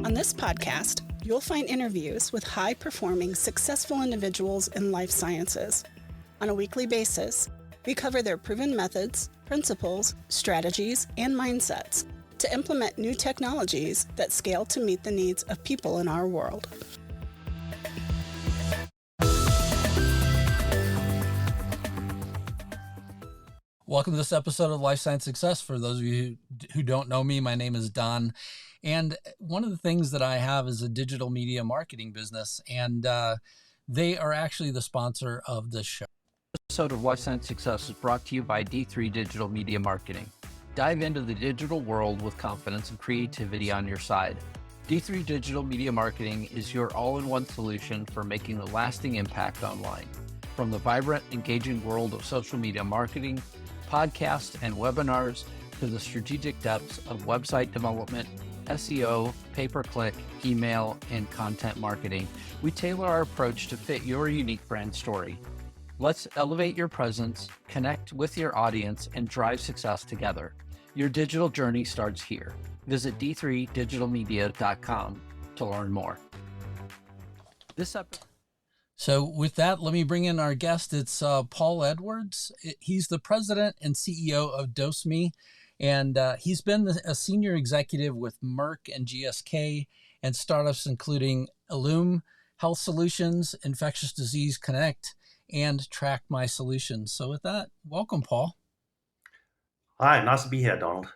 On this podcast, you'll find interviews with high-performing, successful individuals in life sciences. On a weekly basis, we cover their proven methods, principles, strategies, and mindsets to implement new technologies that scale to meet the needs of people in our world. Welcome to this episode of Life Science Success. For those of you who don't know me, my name is Don. And one of the things that I have is a digital media marketing business, and they are actually the sponsor of this show. This episode of Life Science Success is brought to you by D3 Digital Media Marketing. Dive into the digital world with confidence and creativity on your side. D3 Digital Media Marketing is your all-in-one solution for making a lasting impact online. From the vibrant, engaging world of social media marketing, podcasts, and webinars to the strategic depths of website development, SEO, pay-per-click, email, and content marketing, we tailor our approach to fit your unique brand story. Let's elevate your presence, connect with your audience, and drive success together. Your digital journey starts here. Visit d3digitalmedia.com to learn more. So with that, let me bring in our guest. It's Paul Edwards. He's the president and CEO of DoseMe, and he's been a senior executive with Merck and GSK and startups including ILUM Health Solutions, Infectious Disease Connect, and TrackMy Solutions. So with that, welcome, Paul. Hi, nice to be here, Donald.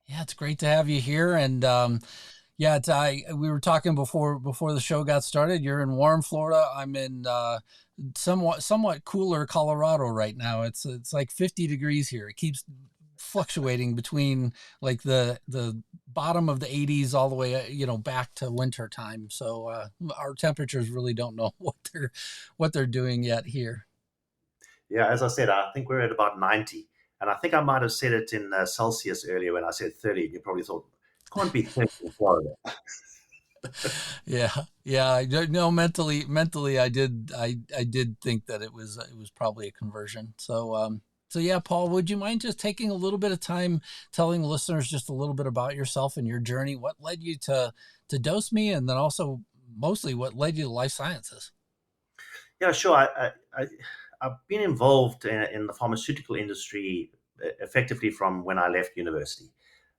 Yeah, it's great to have you here. And we were talking before the show got started. You're in warm Florida. I'm in somewhat cooler Colorado right now. It's like 50 degrees here. It keeps fluctuating between like the bottom of the 80s all the way back to winter time. So our temperatures really don't know what they're doing yet here. Yeah, as I said, I think we're at about 90, and I think I might have said it in Celsius earlier when I said 30. And you probably thought, can't be 30 in Florida. Yeah. No, mentally, I did think that it was probably a conversion. So yeah, Paul, would you mind just taking a little bit of time telling listeners just a little bit about yourself and your journey? What led you to DoseMe, and then also mostly what led you to life sciences? Yeah, sure. I've been involved in the pharmaceutical industry effectively from when I left university,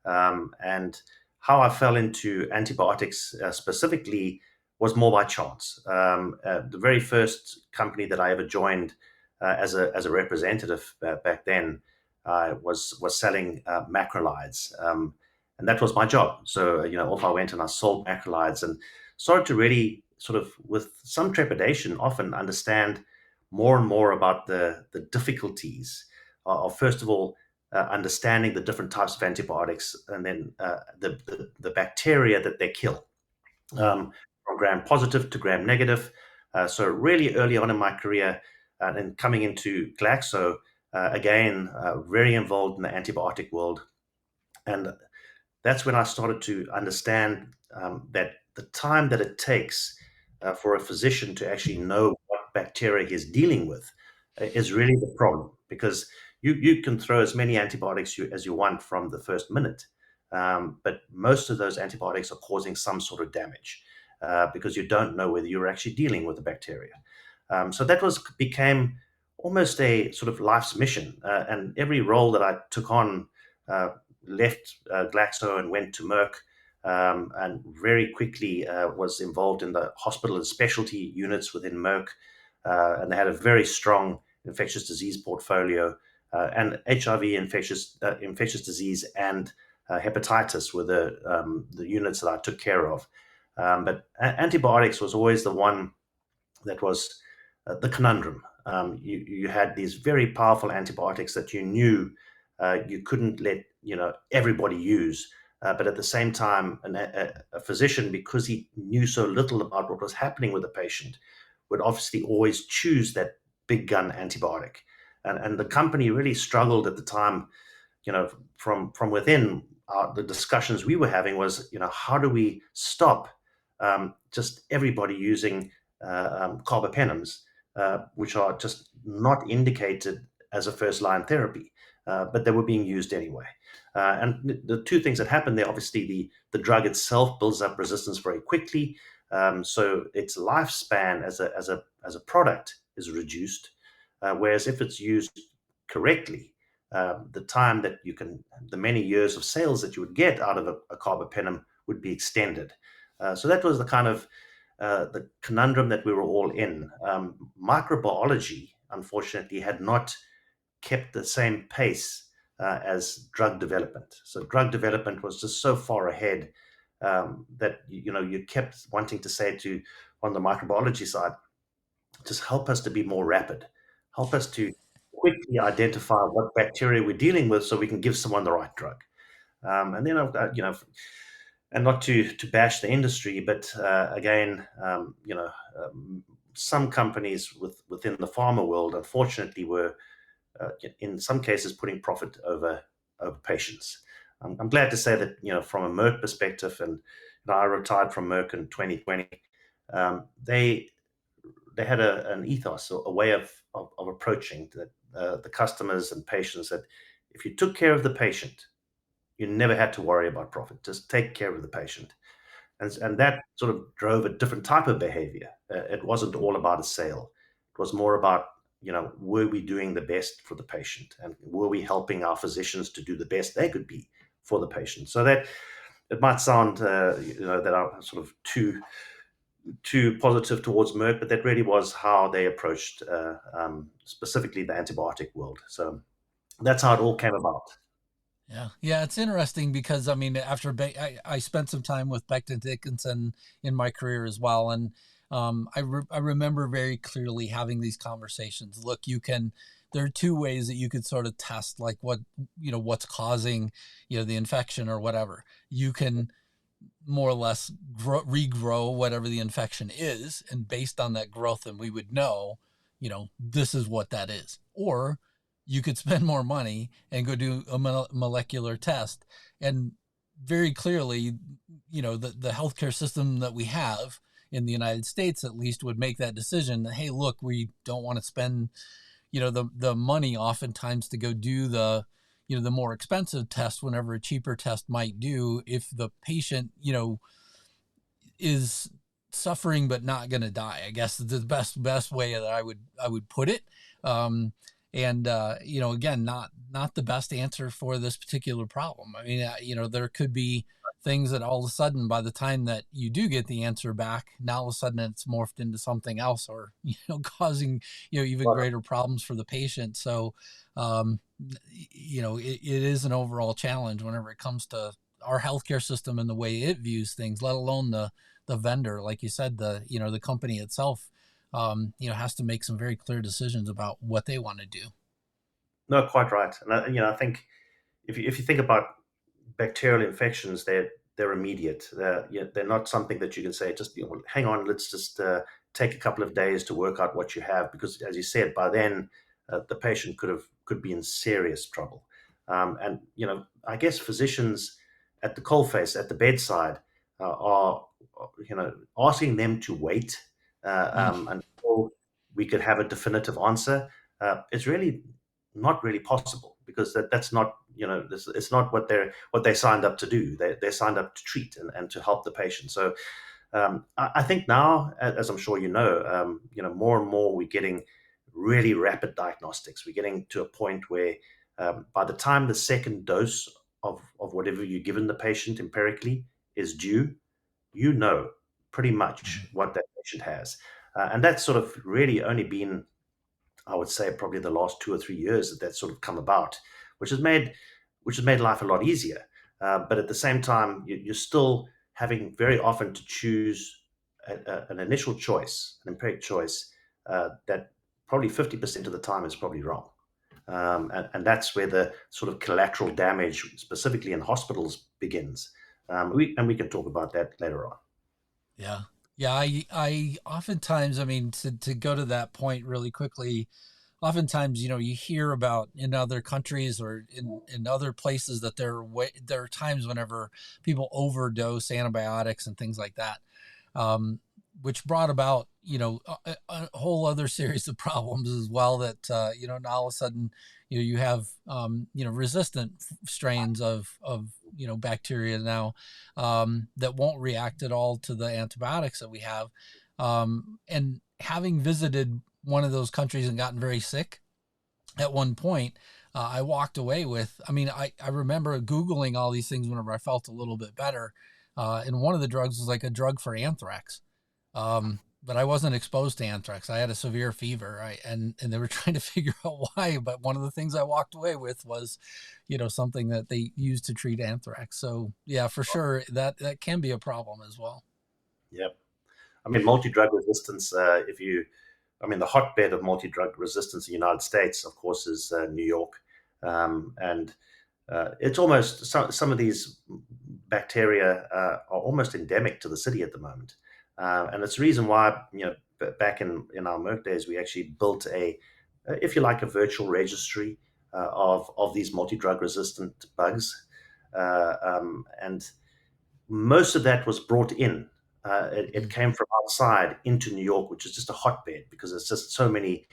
and how I fell into antibiotics specifically was more by chance. The very first company that I ever joined as a representative back then was selling macrolides, and that was my job. So off I went and I sold macrolides and started to really sort of, with some trepidation, often understand more and more about the difficulties of first of all understanding the different types of antibiotics, and then the bacteria that they kill, from gram positive to gram negative. So really early on in my career, and coming into Glaxo, again, very involved in the antibiotic world. And that's when I started to understand that the time that it takes for a physician to actually know what bacteria he's dealing with is really the problem, because you can throw as many antibiotics as you want from the first minute, but most of those antibiotics are causing some sort of damage because you don't know whether you're actually dealing with the bacteria. So that became almost a sort of life's mission, and every role that I took on, left Glaxo and went to Merck, and very quickly was involved in the hospital and specialty units within Merck, and they had a very strong infectious disease portfolio, and HIV, infectious disease, and hepatitis were the units that I took care of. But antibiotics was always the one that was the conundrum. You had these very powerful antibiotics that you knew you couldn't let everybody use, but at the same time, a physician, because he knew so little about what was happening with the patient, would obviously always choose that big gun antibiotic. And the company really struggled at the time, from within. The discussions we were having was, how do we stop just everybody using carbapenems, which are just not indicated as a first-line therapy. but they were being used anyway. And the two things that happen there, obviously, the drug itself builds up resistance very quickly, so its lifespan as a product is reduced. Whereas if it's used correctly, the time that the many years of sales that you would get out of a carbapenem would be extended. So that was the kind of the conundrum that we were all in. Microbiology, unfortunately, had not kept the same pace as drug development. So drug development was just so far ahead that you kept wanting to say on the microbiology side, just help us to be more rapid, help us to quickly identify what bacteria we're dealing with, so we can give someone the right drug. And then and not to bash the industry, but again, some companies within the pharma world, unfortunately, were in some cases putting profit over patients. I'm glad to say that from a Merck perspective, and I retired from Merck in 2020. They had an ethos, a way of approaching the customers and patients, that if you took care of the patient, you never had to worry about profit. Just take care of the patient. And that sort of drove a different type of behavior. It wasn't all about a sale. It was more about, were we doing the best for the patient? And were we helping our physicians to do the best they could be for the patient? So that it might sound, that I'm sort of too positive towards Merck, but that really was how they approached specifically the antibiotic world. So that's how it all came about. Yeah, it's interesting because after I spent some time with Becton Dickinson in my career as well, and I remember very clearly having these conversations. Look, there are two ways that you could sort of test like what's causing the infection or whatever. You can more or less regrow whatever the infection is, and based on that growth, then we would know, this is what that is. Or you could spend more money and go do a molecular test. And very clearly, the healthcare system that we have in the United States, at least, would make that decision that, hey, look, we don't want to spend, the money oftentimes to go do the more expensive test whenever a cheaper test might do, if the patient, is suffering but not going to die. I guess the best way that I would put it. Again, not the best answer for this particular problem. There could be things that all of a sudden, by the time that you do get the answer back, now all of a sudden it's morphed into something else, or, causing, even greater problems for the patient. So, it is an overall challenge whenever it comes to our healthcare system and the way it views things, let alone the vendor, like you said, the company itself. Has to make some very clear decisions about what they want to do. No, quite right. And I think if you think about bacterial infections, they're immediate. They're not something that you can say, just hang on, let's just take a couple of days to work out what you have, because as you said, by then the patient could be in serious trouble. And I guess physicians at the coalface, at the bedside, are asking them to wait until we could have a definitive answer. It's really not really possible, because that's not it's not what they signed up to do. They signed up to treat and to help the patient. So I think now, as I'm sure more and more we're getting really rapid diagnostics. We're getting to a point where by the time the second dose of whatever you're given the patient empirically is due, pretty much what that patient has. And that's sort of really only been, I would say, probably the last 2 or 3 years that's sort of come about, which has made life a lot easier. But at the same time, you're still having very often to choose an initial choice, an empiric choice, that probably 50% of the time is probably wrong. And that's where the sort of collateral damage, specifically in hospitals, begins. We can talk about that later on. Yeah. I oftentimes, to go to that point really quickly, oftentimes, you hear about in other countries or in other places that there are times whenever people overdose antibiotics and things like that, which brought about, a whole other series of problems as well that, now all of a sudden, you have, resistant strains of bacteria now that won't react at all to the antibiotics that we have. And having visited one of those countries and gotten very sick at one point, I walked away with, I remember Googling all these things whenever I felt a little bit better. And one of the drugs was like a drug for anthrax. But I wasn't exposed to anthrax. I had a severe fever, right? And they were trying to figure out why. But one of the things I walked away with was, something that they used to treat anthrax. So yeah, for sure, that can be a problem as well. Yep. Multi-drug resistance, the hotbed of multi-drug resistance in the United States, of course, is New York. And it's almost, some of these bacteria are almost endemic to the city at the moment. And it's the reason why, back in our Merck days, we actually built if you like, a virtual registry of these multi-drug resistant bugs. And most of that was brought in. It came from outside into New York, which is just a hotbed because there's just so many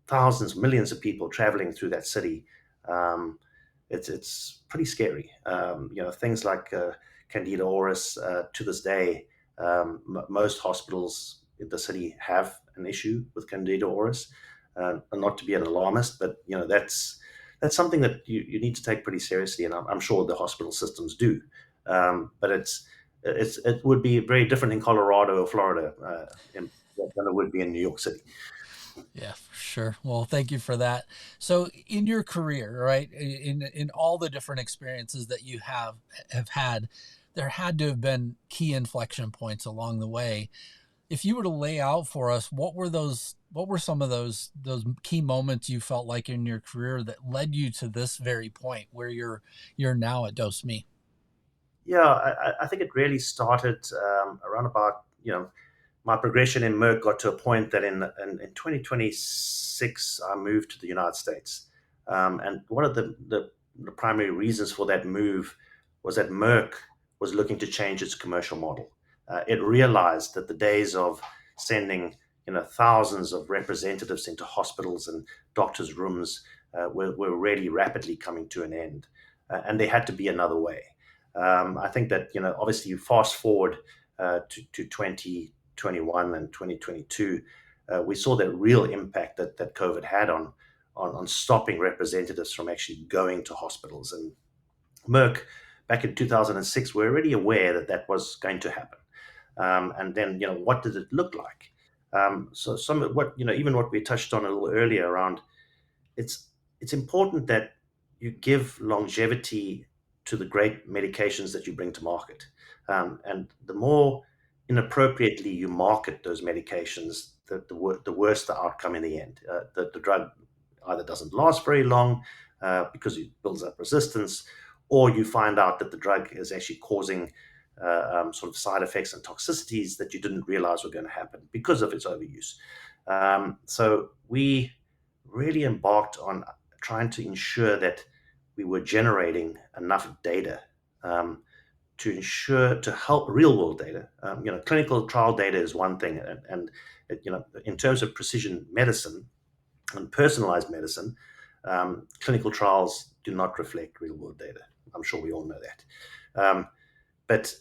thousands, millions of people traveling through that city. It's pretty scary. Things like Candida auris, to this day, most hospitals in the city have an issue with Candida auris. And not to be an alarmist, but that's something that you need to take pretty seriously, and I'm sure the hospital systems do. But it would be very different in Colorado or Florida than it would be in New York City. Yeah, for sure. Well, thank you for that. So in your career, right, in all the different experiences that you have had, there had to have been key inflection points along the way. If you were to lay out for us, what were some of those key moments you felt like in your career that led you to this very point where you're now at DoseMe? Yeah, I think it really started around about, my progression in Merck got to a point that in 2026, I moved to the United States. And one of the primary reasons for that move was that Merck was looking to change its commercial model. It realized that the days of sending thousands of representatives into hospitals and doctors' rooms were really rapidly coming to an end. And there had to be another way. I think that, obviously you fast forward to 2021 and 2022, we saw the real impact that COVID had on stopping representatives from actually going to hospitals. And Merck, back in 2006, were already aware that was going to happen. And then, what did it look like? So some of what, even what we touched on a little earlier around, it's important that you give longevity to the great medications that you bring to market. And the more inappropriately you market those medications, the worse the outcome in the end. The drug either doesn't last very long because it builds up resistance, or you find out that the drug is actually causing sort of side effects and toxicities that you didn't realize were going to happen because of its overuse. So we really embarked on trying to ensure that we were generating enough data to help real world data. Clinical trial data is one thing, and in terms of precision medicine and personalized medicine, clinical trials do not reflect real world data. I'm sure we all know that. But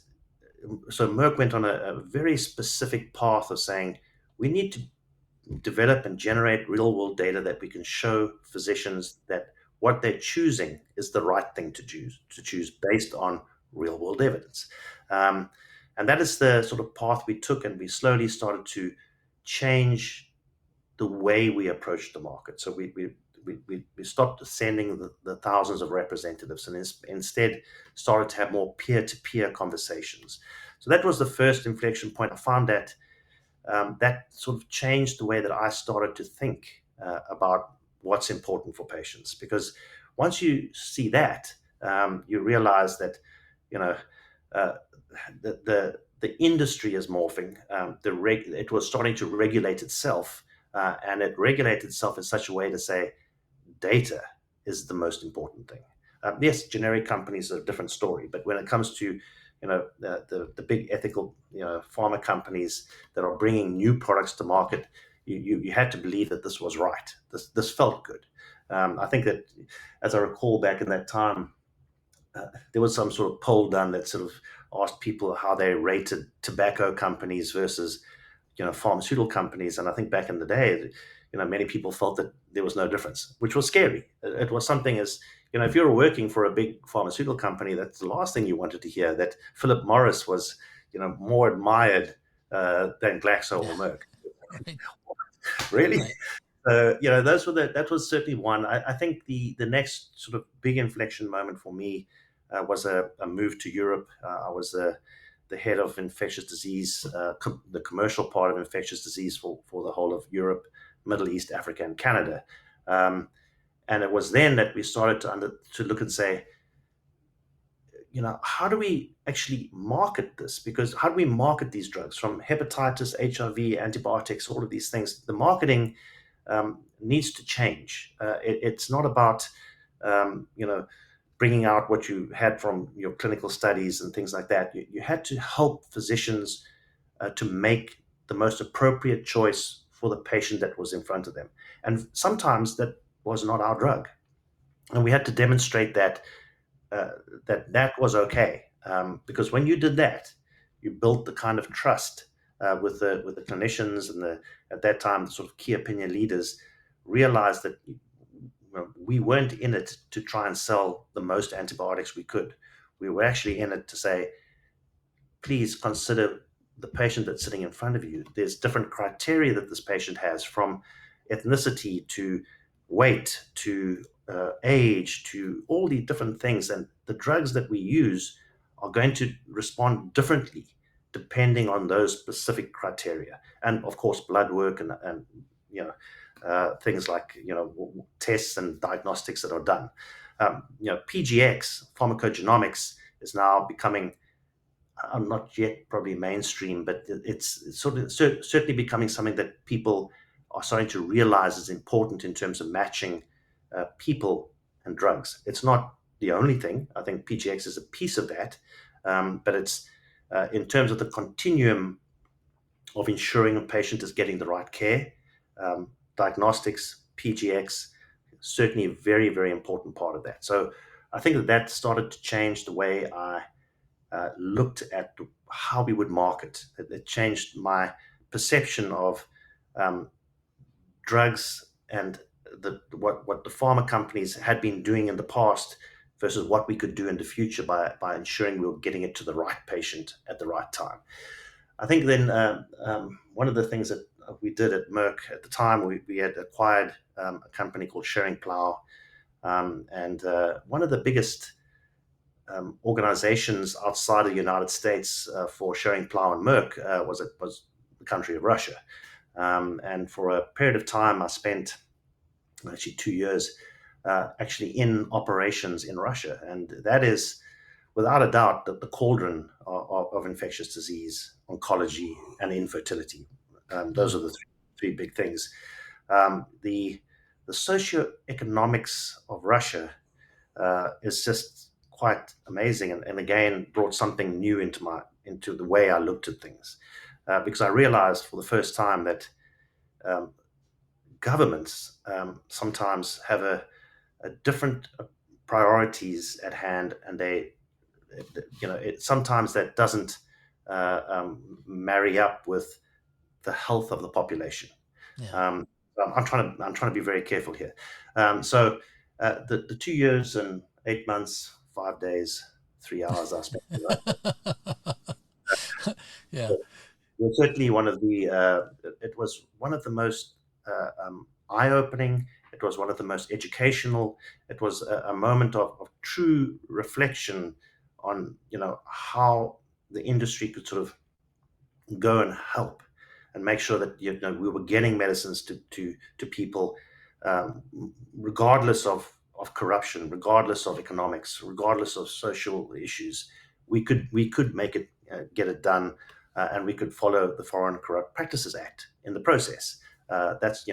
so Merck went on a very specific path of saying we need to develop and generate real world data that we can show physicians that what they're choosing is the right thing to choose based on real world evidence. And that is the sort of path we took, and we slowly started to change the way we approached the market. So we stopped sending the thousands of representatives and instead started to have more peer-to-peer conversations. So that was the first inflection point. I found that that sort of changed the way that I started to think about what's important for patients. Because once you see that, you realize that the industry is morphing. It was starting to regulate itself, and it regulated itself in such a way to say data is the most important thing. Yes, generic companies are a different story, but when it comes to the big ethical pharma companies that are bringing new products to market, you had to believe that this was right. This felt good. I think that, as I recall back in that time, there was some sort of poll done that sort of asked people how they rated tobacco companies versus pharmaceutical companies. And I think back in the day, many people felt that there was no difference, which was scary. It was something as, if you were working for a big pharmaceutical company, that's the last thing you wanted to hear, that Philip Morris was, more admired than Glaxo or Merck. Right. Really? Right. That was certainly one. I think the next sort of big inflection moment for me was a move to Europe. I was the head of infectious disease, the commercial part of infectious disease for the whole of Europe, Middle East, Africa, and Canada. And it was then that we started to look and say, how do we actually market this? Because how do we market these drugs, from hepatitis, HIV, antibiotics, all of these things? The marketing needs to change. It's not about, bringing out what you had from your clinical studies and things like that. You had to help physicians to make the most appropriate choice for the patient that was in front of them. And sometimes that was not our drug. And we had to demonstrate that that was okay. Because when you did that, you built the kind of trust with the clinicians and at that time, the sort of key opinion leaders realized that we weren't in it to try and sell the most antibiotics we could. We were actually in it to say, please consider the patient that's sitting in front of you. There's different criteria that this patient has, from ethnicity to weight to age to all these different things. And the drugs that we use are going to respond differently depending on those specific criteria. And of course, blood work and things like tests and diagnostics that are done. PGX, pharmacogenomics, is now becoming, not yet probably mainstream, but it's sort of certainly becoming something that people are starting to realize is important in terms of matching people and drugs. It's not the only thing. I think PGX is a piece of that, but it's in terms of the continuum of ensuring a patient is getting the right care. Diagnostics, PGX, certainly a very, very important part of that. So I think that started to change the way I looked at how we would market. It changed my perception of drugs and what the pharma companies had been doing in the past versus what we could do in the future by ensuring we were getting it to the right patient at the right time. I think then one of the things that we did at Merck at the time, we had acquired a company called Schering-Plough, and one of the biggest organizations outside of the United States for Schering-Plough and Merck was the country of Russia. And for a period of time, I spent actually 2 years actually in operations in Russia. And that is, without a doubt, the cauldron of infectious disease, oncology, and infertility. Those are the three big things. The socioeconomics of Russia is just quite amazing, and again brought something new into the way I looked at things, because I realized for the first time that governments sometimes have a different priorities at hand, and sometimes that doesn't marry up with the health of the population. Yeah. I'm trying to be very careful here. So the 2 years and 8 months, 5 days, 3 hours I spent. Yeah. Was certainly one of the. It was one of the most eye-opening. It was one of the most educational. It was a moment of true reflection on how the industry could sort of go and help and make sure that we were getting medicines to people, regardless of corruption, regardless of economics, regardless of social issues. We could make it, get it done, and we could follow the Foreign Corrupt Practices Act in the process. That's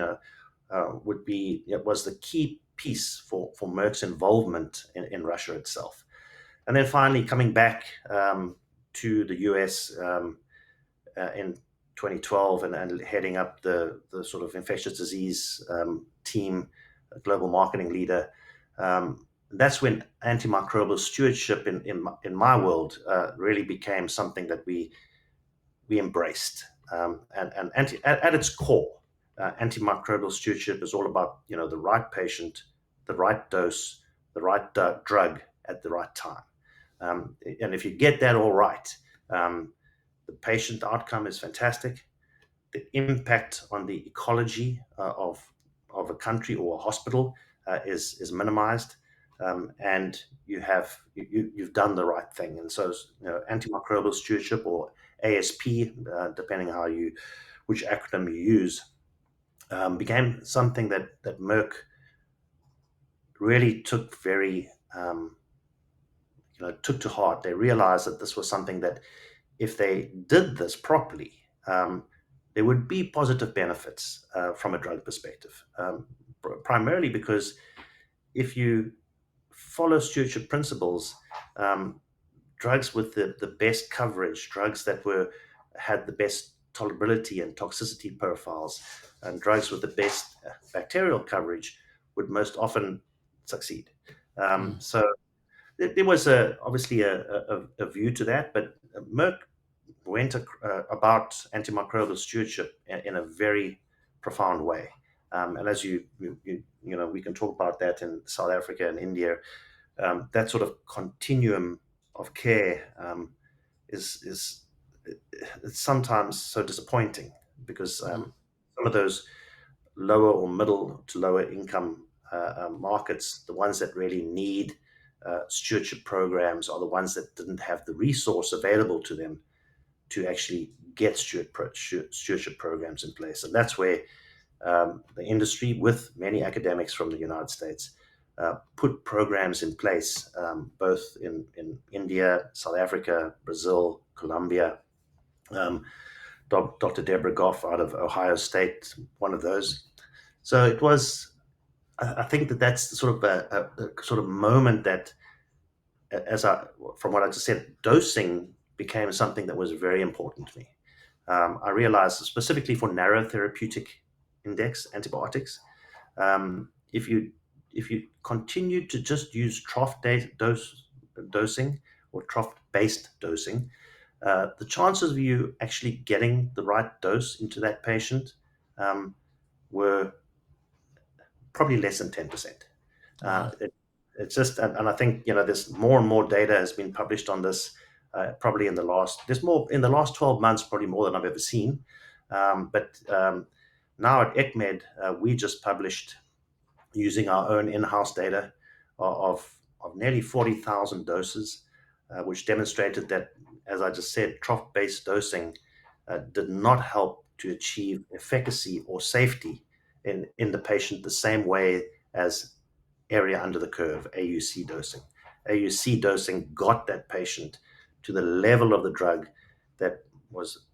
was the key piece for Merck's involvement in Russia itself. And then finally coming back to the US in 2012 and heading up the sort of infectious disease team, global marketing leader. That's when antimicrobial stewardship in my world really became something that we embraced. And at its core, antimicrobial stewardship is all about the right patient, the right dose, the right drug at the right time. And if you get that all right, the patient outcome is fantastic. The impact on the ecology of a country or a hospital is minimized, and you've done the right thing. And so, antimicrobial stewardship, or ASP, depending which acronym you use, became something that Merck really took took to heart. They realized that this was something that, if they did this properly, there would be positive benefits from a drug perspective, primarily because if you follow stewardship principles, drugs with the best coverage, drugs that had the best tolerability and toxicity profiles, and drugs with the best bacterial coverage would most often succeed. So there was obviously a view to that, but Merck went about antimicrobial stewardship in a very profound way. And as we can talk about that in South Africa and India. That sort of continuum of care is it's sometimes so disappointing, because some of those lower or middle to lower income markets, the ones that really need stewardship programs, are the ones that didn't have the resource available to them to actually get stewardship programs in place. And that's where the industry, with many academics from the United States, put programs in place, both in India, South Africa, Brazil, Colombia. Dr. Deborah Goff out of Ohio State, one of those. So it was, I think that's the sort of a sort of moment that, from what I just said, dosing became something that was very important to me. I realized, specifically for narrow therapeutic index antibiotics, if you continue to just use dosing or trough-based dosing, the chances of you actually getting the right dose into that patient were probably less than 10%. It's just, and I think there's more and more data has been published on this. Probably in the last 12 months, probably more than I've ever seen. But now at ECMED, we just published, using our own in-house data, of nearly 40,000 doses, which demonstrated that, as I just said, trough-based dosing did not help to achieve efficacy or safety in the patient the same way as area under the curve, AUC dosing. AUC dosing got that patient to the level of the drug that was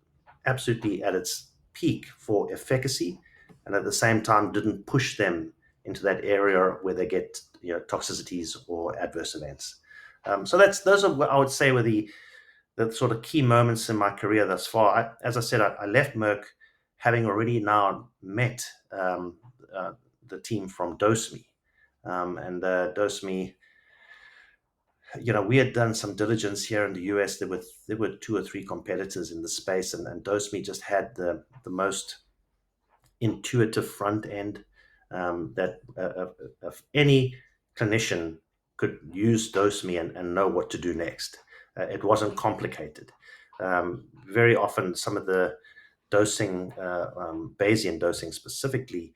absolutely at its peak for efficacy, and at the same time didn't push them into that area where they get toxicities or adverse events. So those are what I would say were the sort of key moments in my career thus far. As I said, I left Merck having already now met the team from DoseMe, and DoseMe. We had done some diligence here in the US. There were 2 or 3 competitors in the space, and DoseMe just had the most intuitive front end that if any clinician could use DoseMe and know what to do next. It wasn't complicated. Very often, some of the dosing, Bayesian dosing specifically,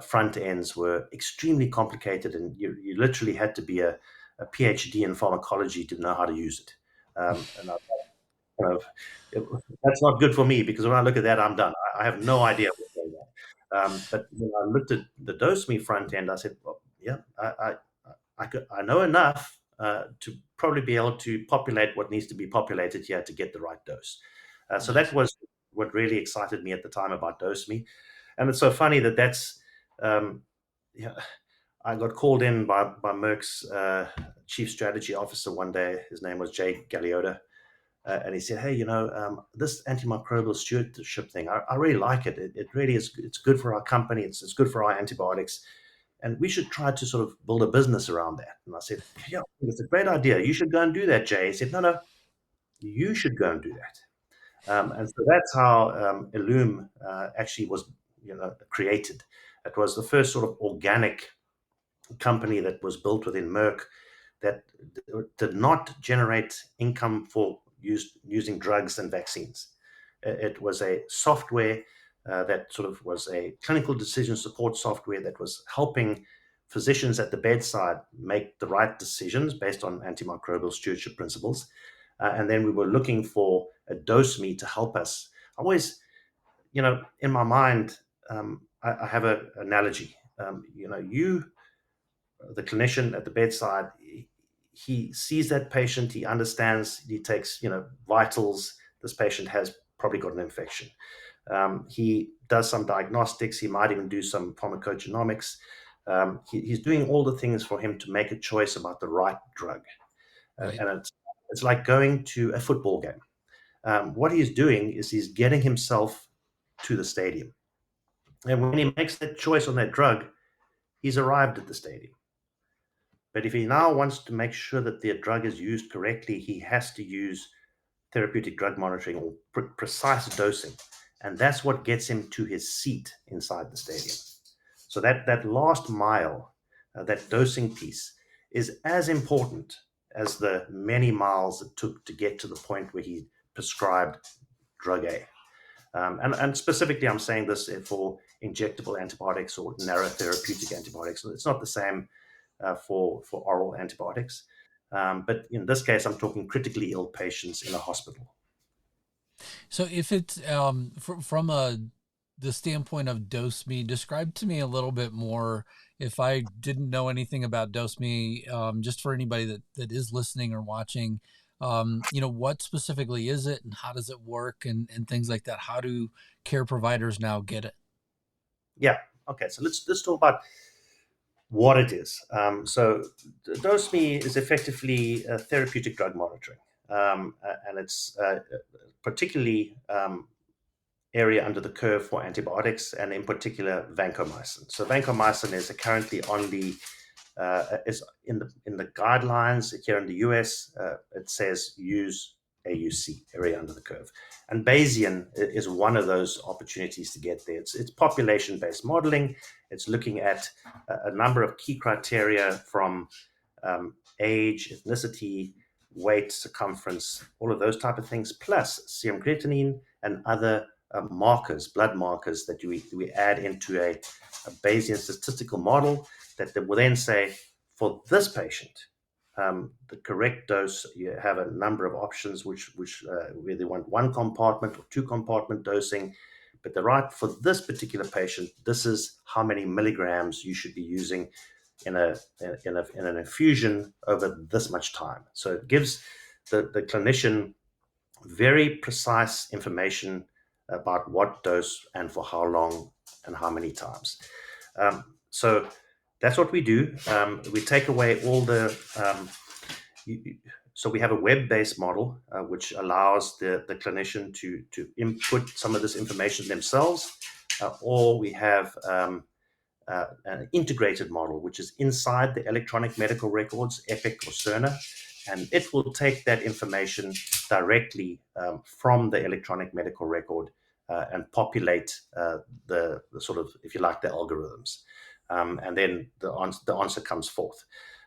front ends were extremely complicated, and you literally had to be a PhD in pharmacology to know how to use it. And that's not good for me, because when I look at that, I'm done. I have no idea what's going on. But when I looked at the DoseMe front end, I said, well, yeah, I know enough to probably be able to populate what needs to be populated here to get the right dose. So that was what really excited me at the time about DoseMe. And it's so funny that's I got called in by Merck's chief strategy officer one day. His name was Jay Galeota. and he said, hey, this antimicrobial stewardship thing, I really like it. It really is. It's good for our company. It's good for our antibiotics. And we should try to sort of build a business around that. And I said, yeah, it's a great idea. You should go and do that, Jay. He said, no, you should go and do that. And so that's how ILUM actually was created. It was the first sort of organic company that was built within Merck that did not generate income for using drugs and vaccines. It was a software that sort of was a clinical decision support software that was helping physicians at the bedside make the right decisions based on antimicrobial stewardship principles. And then we were looking for a DoseMe to help us. Always, in my mind, I have an analogy. The clinician at the bedside, he sees that patient, he understands, he takes, vitals. This patient has probably got an infection. He does some diagnostics. He might even do some pharmacogenomics. He's doing all the things for him to make a choice about the right drug. Right. And it's like going to a football game. What he's doing is he's getting himself to the stadium. And when he makes that choice on that drug, he's arrived at the stadium. But if he now wants to make sure that the drug is used correctly, he has to use therapeutic drug monitoring or precise dosing. And that's what gets him to his seat inside the stadium. So that last mile, that dosing piece, is as important as the many miles it took to get to the point where he prescribed drug A. And specifically, I'm saying this for injectable antibiotics or narrow therapeutic antibiotics. So it's not the same for oral antibiotics. But in this case, I'm talking critically ill patients in a hospital. So if it's from the standpoint of DoseMe, describe to me a little bit more, if I didn't know anything about DoseMe, just for anybody that is listening or watching, what specifically is it and how does it work and things like that? How do care providers now get it? Yeah. Okay. So let's talk about what it is. So DoseMe is effectively therapeutic drug monitoring, and it's particularly area under the curve for antibiotics, and in particular vancomycin. So vancomycin is currently on the is in the guidelines here in the US. It says use AUC, area under the curve, and Bayesian is one of those opportunities to get there. It's population-based modeling. It's looking at a number of key criteria from age, ethnicity, weight, circumference, all of those type of things, plus serum creatinine and other markers, blood markers that we add into a Bayesian statistical model that will then say, for this patient, the correct dose, you have a number of options which where they want one compartment or two compartment dosing, but for this particular patient, this is how many milligrams you should be using in an infusion over this much time. So it gives the clinician very precise information about what dose and for how long and how many times. So that's what we do. We take away all the, so we have a web-based model which allows the clinician to input some of this information themselves, or we have an integrated model which is inside the electronic medical records, Epic or Cerner, and it will take that information directly from the electronic medical record and populate the sort of, if you like, the algorithms. And then the answer comes forth.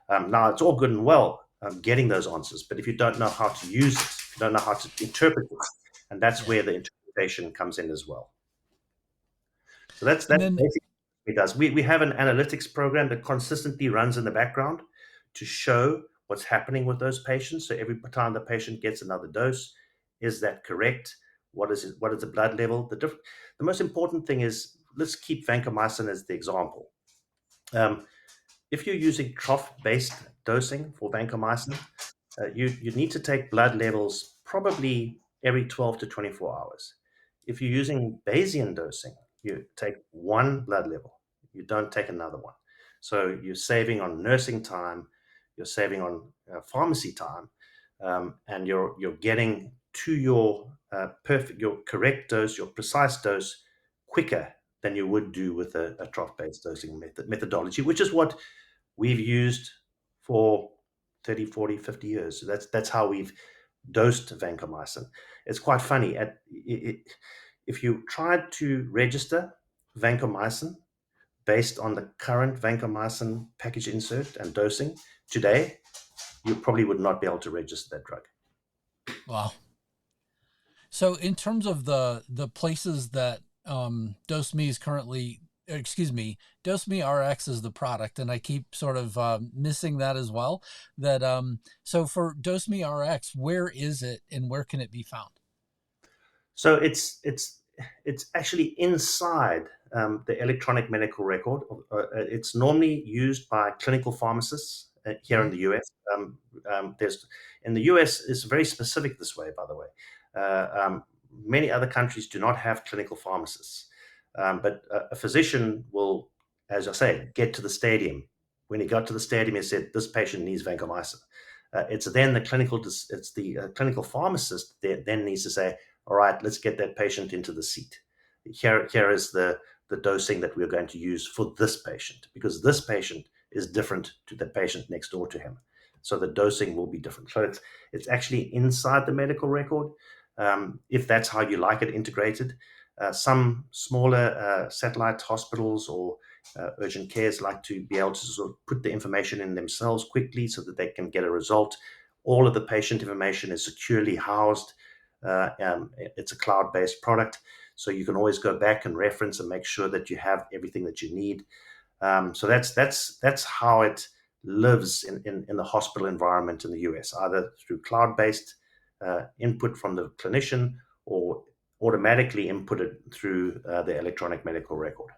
Now, it's all good and well getting those answers, but if you don't know how to use it, if you don't know how to interpret it, and that's where the interpretation comes in as well. So that's basically what it does. We have an analytics program that consistently runs in the background to show what's happening with those patients. So every time the patient gets another dose, is that correct? What is it? What is the blood level? The most important thing is, let's keep vancomycin as the example. If you're using trough-based dosing for vancomycin, you need to take blood levels probably every 12 to 24 hours. If you're using Bayesian dosing, you take one blood level. You don't take another one. So you're saving on nursing time, you're saving on pharmacy time, and you're getting to your your correct dose, your precise dose, quicker than you would do with a trough-based dosing methodology, which is what we've used for 30, 40, 50 years. So that's how we've dosed vancomycin. It's quite funny. If you tried to register vancomycin based on the current vancomycin package insert and dosing today, you probably would not be able to register that drug. Wow. So in terms of the places that DoseMe is currently, DoseMeRx is the product, and I keep sort of missing that as well. That so for DoseMeRx, where is it and where can it be found? So it's actually inside the electronic medical record. It's normally used by clinical pharmacists here in the US. There's in the US is very specific this way, by the way. Many other countries do not have clinical pharmacists, but a physician will, as I say, get to the stadium. When he got to the stadium, he said, "This patient needs vancomycin." It's then the clinical pharmacist that then needs to say, "All right, let's get that patient into the seat. Here is the dosing that we're going to use for this patient, because this patient is different to the patient next door to him. So the dosing will be different." So it's actually inside the medical record, if that's how you like it integrated. Some smaller satellite hospitals or urgent cares like to be able to sort of put the information in themselves quickly so that they can get a result. All of the patient information is securely housed. It's a cloud-based product, so you can always go back and reference and make sure that you have everything that you need. So that's how it lives in the hospital environment in the US, either through cloud-based input from the clinician or automatically inputted through the electronic medical record.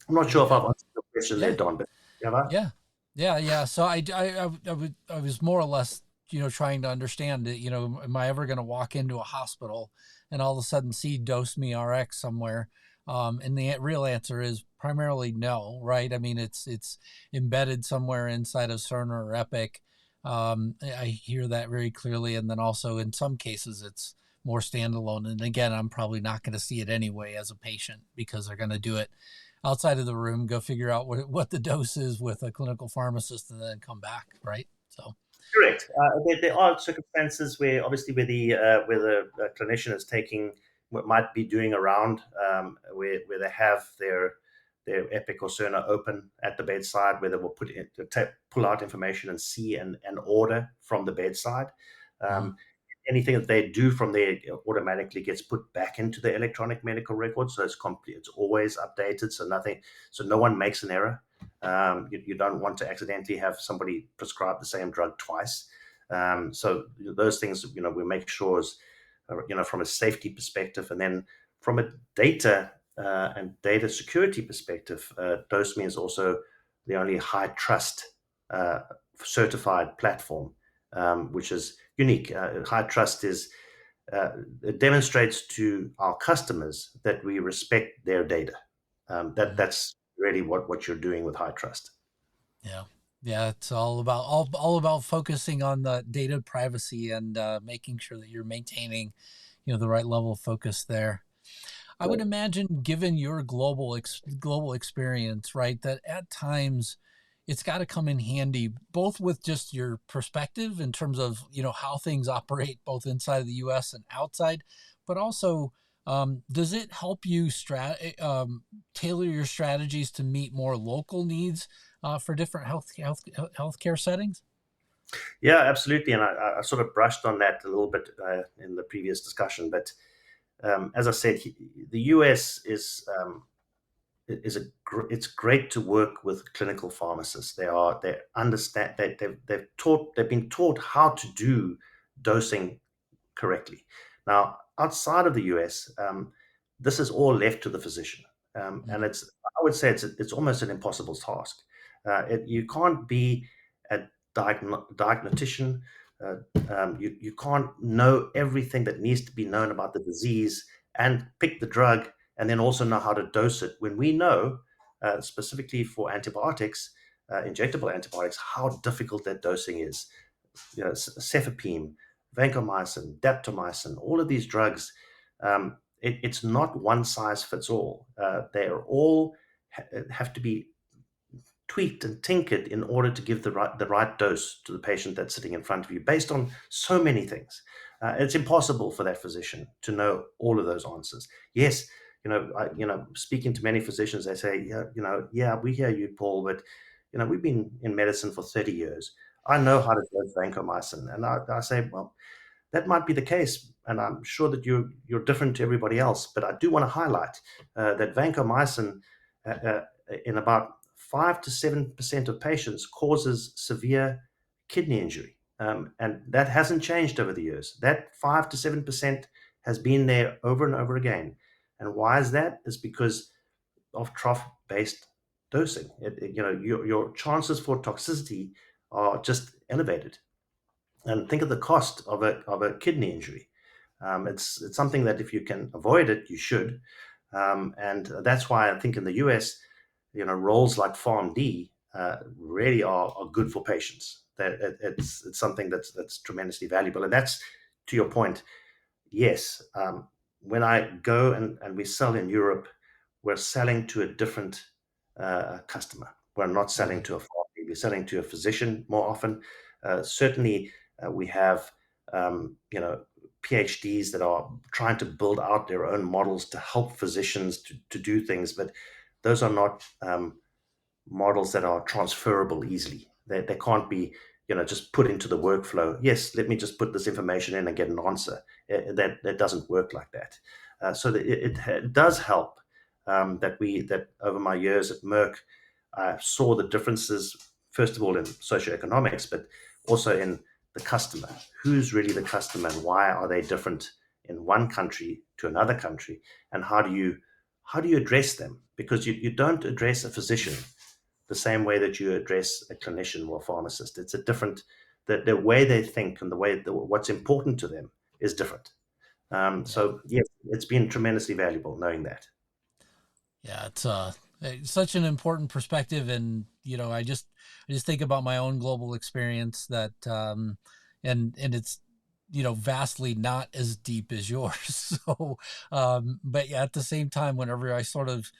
I'm not sure if I've answered the question there, Don, but have I? Yeah. So I was more or less, trying to understand it. Am I ever going to walk into a hospital and all of a sudden see DoseMeRx somewhere? And the real answer is primarily no, right? I mean, it's embedded somewhere inside of Cerner or Epic. I hear that very clearly. And then also in some cases, it's more standalone. And again, I'm probably not going to see it anyway as a patient because they're going to do it outside of the room, go figure out what the dose is with a clinical pharmacist and then come back, right? So correct. There are circumstances where obviously where the clinician is taking what might be doing around where they have their Epic or Cerner open at the bedside, where they will pull out information and see and order from the bedside. Anything that they do from there automatically gets put back into the electronic medical record, so it's complete. It's always updated, so no one makes an error. You don't want to accidentally have somebody prescribe the same drug twice. So those things, we make sure is, from a safety perspective, and then from a data and data security perspective, DoseMe is also the only high trust certified platform, which is unique. High trust is it demonstrates to our customers that we respect their data. That's really what you're doing with high trust. Yeah, it's all about focusing on the data privacy and making sure that you're maintaining, the right level of focus there. I would imagine, given your global experience, right, that at times it's got to come in handy, both with just your perspective in terms of, how things operate both inside of the U.S. and outside, but also does it help you tailor your strategies to meet more local needs for different healthcare settings? Yeah, absolutely. And I sort of brushed on that a little bit in the previous discussion, but as I said, the US it's great to work with clinical pharmacists. They understand that they've been taught how to do dosing correctly. Now, outside of the US, this is all left to the physician, and I would say it's almost an impossible task. You can't be a diagnostician. You can't know everything that needs to be known about the disease and pick the drug and then also know how to dose it, when we know specifically for antibiotics, injectable antibiotics, how difficult that dosing is. Cefepime, vancomycin, daptomycin, all of these drugs, it's not one size fits all. They are all have to be tweaked and tinkered in order to give the right dose to the patient that's sitting in front of you, based on so many things. It's impossible for that physician to know all of those answers. Yes, speaking to many physicians, they say, yeah, we hear you, Paul, but we've been in medicine for 30 years. I know how to dose vancomycin, and I say, well, that might be the case, and I'm sure that you're different to everybody else. But I do want to highlight that vancomycin, in about 5 to 7% of patients, causes severe kidney injury, and that hasn't changed over the years. That 5 to 7% has been there over and over again. And why is that? Is because of trough-based dosing. Your chances for toxicity are just elevated. And think of the cost of a kidney injury. It's something that if you can avoid it, you should. And that's why I think in the US, roles like PharmD really are good for patients. That it's something that's tremendously valuable. And that's, to your point, yes. When I go and we sell in Europe, we're selling to a different customer. We're not selling to a pharmacy. We're selling to a physician more often. Certainly, we have PhDs that are trying to build out their own models to help physicians to do things, but those are not models that are transferable easily. They can't be just put into the workflow. Yes, let me just put this information in and get an answer. That doesn't work like that. So it does help that over my years at Merck, I saw the differences, first of all, in socioeconomics, but also in the customer. Who's really the customer, and why are they different in one country to another country? And how do you address them? Because you don't address a physician the same way that you address a clinician or a pharmacist. It's a different, the way they think and what's important to them is different. So yes, it's been tremendously valuable knowing that. Yeah, it's such an important perspective, and I just think about my own global experience that, and it's vastly not as deep as yours. So, but yeah, at the same time, whenever I sort of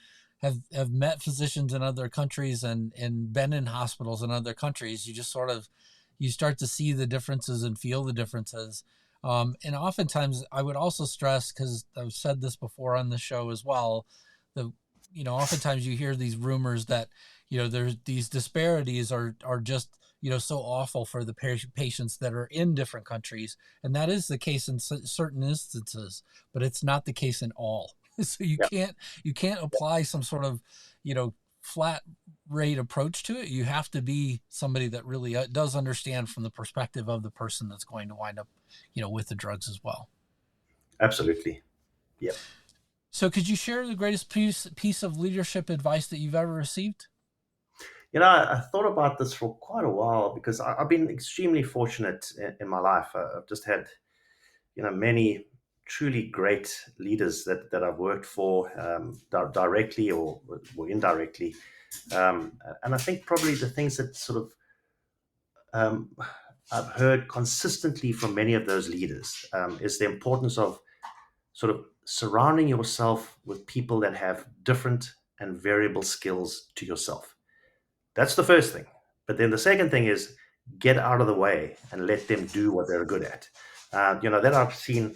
have met physicians in other countries and been in hospitals in other countries, you just you start to see the differences and feel the differences. And oftentimes I would also stress, because I've said this before on the show as well, oftentimes you hear these rumors that, there's these disparities are just, so awful for the patients that are in different countries. And that is the case in certain instances, but it's not the case in all. So you can't apply some sort of, flat rate approach to it. You have to be somebody that really does understand from the perspective of the person that's going to wind up, with the drugs as well. Absolutely. Yep. So could you share the greatest piece of leadership advice that you've ever received? I thought about this for quite a while, because I've been extremely fortunate in my life. I've just had, many truly great leaders that I've worked for, directly or indirectly. And I think probably the things that sort of I've heard consistently from many of those leaders is the importance of sort of surrounding yourself with people that have different and variable skills to yourself. That's the first thing. But then the second thing is get out of the way and let them do what they're good at. That I've seen,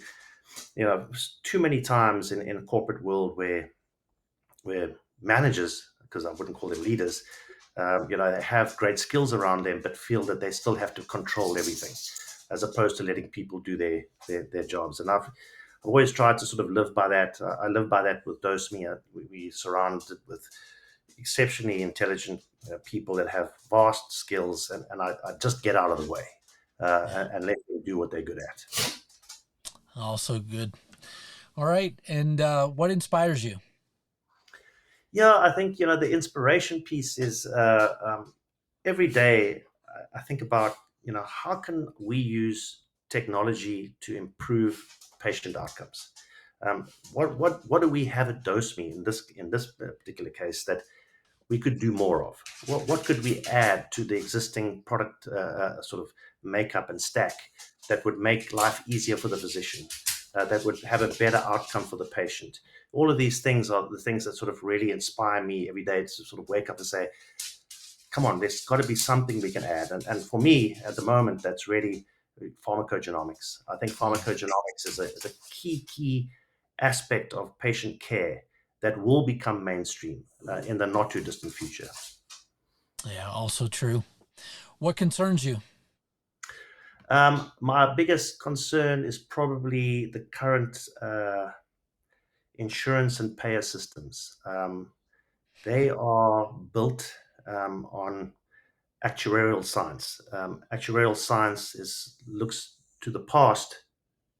too many times in corporate world where managers, because I wouldn't call them leaders, they have great skills around them, but feel that they still have to control everything, as opposed to letting people do their jobs. And I've always tried to sort of live by that. I live by that with DoseMe. We surround it with exceptionally intelligent people that have vast skills, and I just get out of the way and let them do what they're good at. Also good. All right. And what inspires you? Yeah, I think, the inspiration piece is every day I think about, how can we use technology to improve patient outcomes? What do we have at DoseMe in this particular case that we could do more of? What could we add to the existing product sort of makeup and stack that would make life easier for the physician, that would have a better outcome for the patient. All of these things are the things that sort of really inspire me every day to sort of wake up and say, come on, there's got to be something we can add. And for me, at the moment, that's really pharmacogenomics. I think pharmacogenomics is a key aspect of patient care that will become mainstream in the not too distant future. Yeah, also true. What concerns you? My biggest concern is probably the current insurance and payer systems. They are built on actuarial science. Actuarial science looks to the past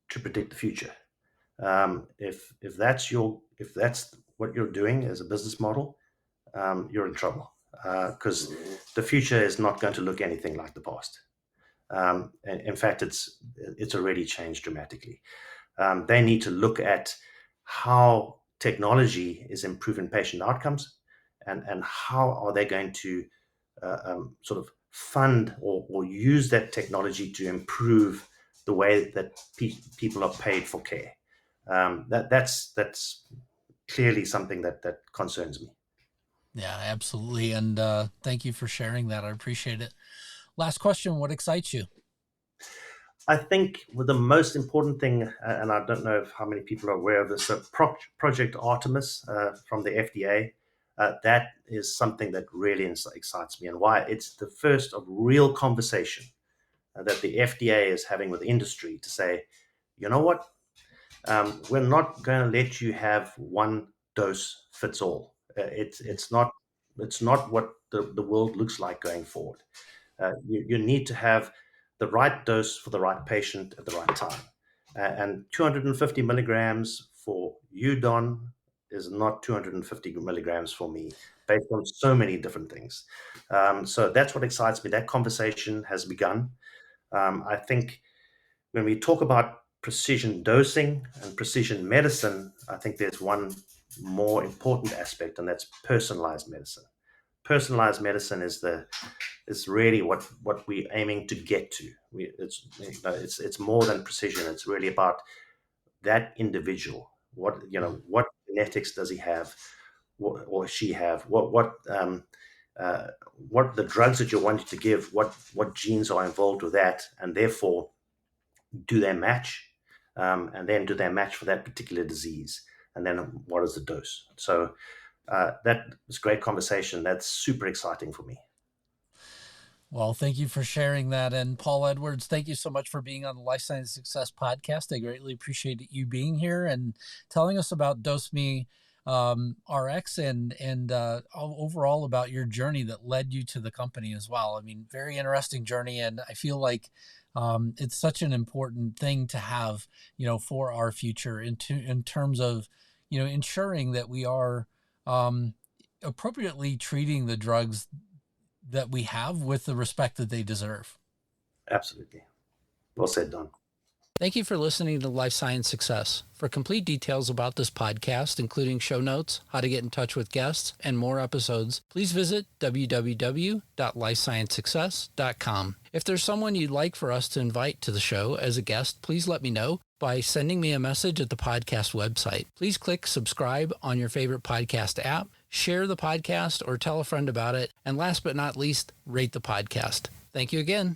to predict the future. If that's what you're doing as a business model, you're in trouble, because the future is not going to look anything like the past. And in fact, it's already changed dramatically. They need to look at how technology is improving patient outcomes, and how are they going to sort of fund or use that technology to improve the way that people are paid for care. That's clearly something that concerns me. Yeah, absolutely. And thank you for sharing that. I appreciate it. Last question, what excites you? I think the most important thing, and I don't know how many people are aware of this, Project Artemis from the FDA, that is something that really excites me, and why it's the first of real conversation that the FDA is having with industry to say, you know what, we're not going to let you have one dose fits all. It's not what the world looks like going forward. You need to have the right dose for the right patient at the right time. And 250 milligrams for you, Don, is not 250 milligrams for me, based on so many different things. So that's what excites me. That conversation has begun. I think when we talk about precision dosing and precision medicine, I think there's one more important aspect, and that's personalized medicine. Personalized medicine is really what we're aiming to get to. It's more than precision. It's really about that individual. What genetics does he have, or she have? What the drugs that you're wanting to give? What genes are involved with that? And therefore, do they match? And then do they match for that particular disease? And then what is the dose? So that was great conversation. That's super exciting for me. Well, thank you for sharing that. And Paul Edwards, thank you so much for being on the Life Science Success podcast. I greatly appreciate you being here and telling us about DoseMeRx and overall about your journey that led you to the company as well. I mean, very interesting journey. And I feel like it's such an important thing to have, for our future in terms of, ensuring that we are appropriately treating the drugs that we have with the respect that they deserve. Absolutely. Well said, Don. Thank you for listening to Life Science Success. For complete details about this podcast, including show notes, how to get in touch with guests, and more episodes, please visit www.lifesciencesuccess.com. If there's someone you'd like for us to invite to the show as a guest, please let me know by sending me a message at the podcast website. Please click subscribe on your favorite podcast app, share the podcast, or tell a friend about it. And last but not least, rate the podcast. Thank you again.